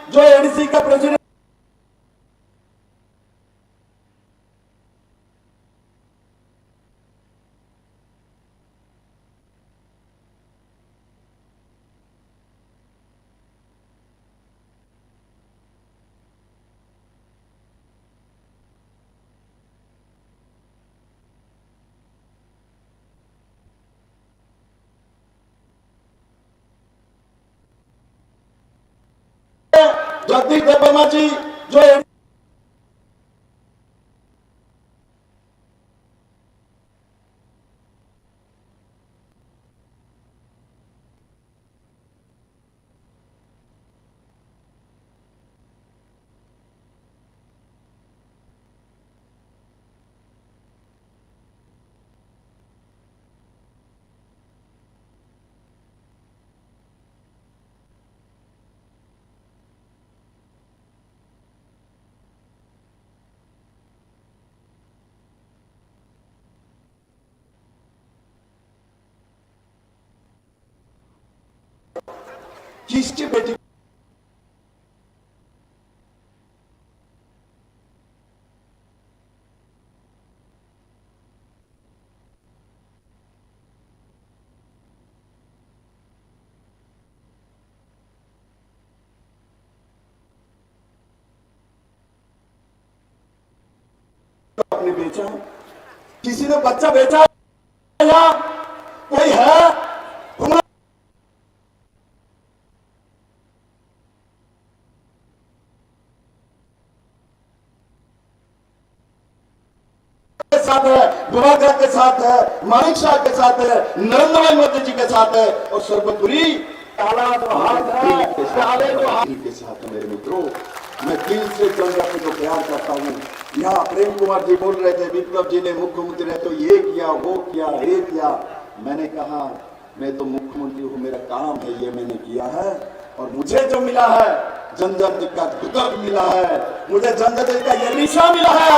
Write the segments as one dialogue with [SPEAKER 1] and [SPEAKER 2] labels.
[SPEAKER 1] जो एडीसी का प्रेसिडेंट जगदीश देवर्मा जी जो किसकी बेटी आपने बेचा, किसी ने बच्चा बेचा या कोई है के साथ है, दुरागा के साथ है, मानिक शाह के साथ है, नरेंद्र भाई मोदी जी के साथ है और सर्वपुरी काला जो हाथ है काले जो हाथ के साथ है। मेरे मित्रों, मैं दिल से जनजाति को प्यार करता हूँ। यहाँ प्रेम कुमार जी बोल रहे थे विप्लव जी ने मुख्यमंत्री रहे तो ये किया वो किया ये किया। मैंने कहा मैं तो मुख्यमंत्री हूँ, मेरा काम है ये मैंने किया है और मुझे जो मिला है जनजाति का दुर्ग मिला है, मुझे जनजाति का ये रिश्ता मिला है,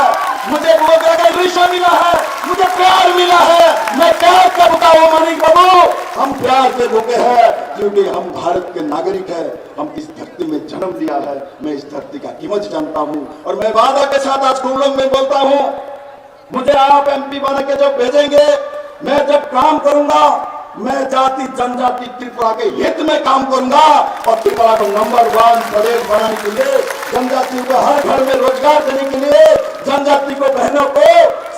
[SPEAKER 1] मुझे बोगरा का रिश्ता मिला है, मुझे प्यार मिला है। मैं प्यार का बताऊं मानिक बाबू, हम प्यार से भूखे हैं क्योंकि हम भारत के नागरिक हैं, हम इस धरती में जन्म लिया है। मैं इस धरती का कीमत जानता हूँ और मैं वादा के साथ आज कुल्लम में बोलता हूँ, मुझे आप एमपी बना के जब भेजेंगे, मैं जब काम करूंगा मैं जाति जनजाति त्रिपुरा के हित में काम करूंगा और त्रिपुरा को नंबर 1 प्रदेश बनाने के लिए, जनजाति को हर घर में रोजगार देने के लिए, जनजाति को बहनों को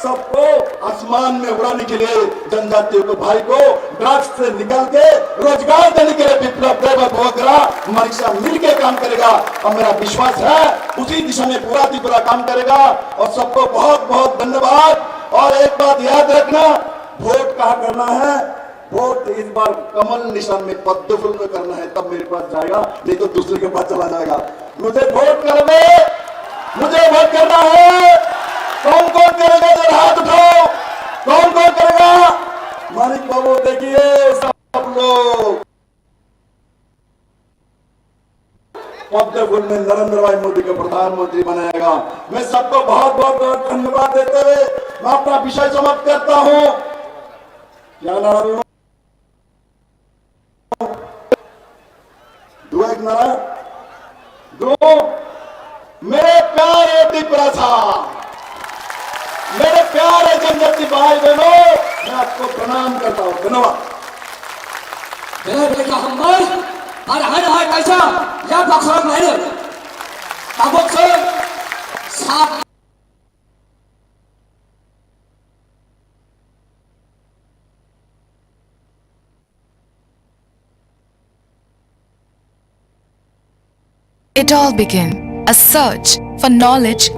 [SPEAKER 1] सबको आसमान में उड़ाने के लिए, जनजाति को भाई को ड्रग्स से निकल के रोजगार देने के लिए विप्लव देव बोगरा मानिक शाह मिलकर काम करेगा और मेरा विश्वास है उसी दिशा में पूरा त्रिपुरा काम करेगा। और सबको बहुत बहुत धन्यवाद। और एक बात याद रखना, वोट कहाँ करना है, वोट इस बार कमल निशान में पद्म फूल में करना है, तब मेरे पास जाएगा, नहीं तो दूसरे के पास चला जाएगा। मुझे वोट करने, मुझे वोट करना है। कौन कौन करेगा जरा हाथ उठाओ, कौन कौन करेगा। मानिक बाबू देखिए सब लोग पद्म फूल में नरेंद्र भाई मोदी को प्रधानमंत्री बनाएगा। मैं सबको बहुत बहुत धन्यवाद देते हुए मैं अपना विषय समाप्त करता हूँ। क्या नारा दो मेरे प्यारे त्रिपुरा, मेरे प्यारे जनजाति भाई बहनों, मैं आपको प्रणाम करता हूँ। धन्यवाद।
[SPEAKER 2] It all began a search for knowledge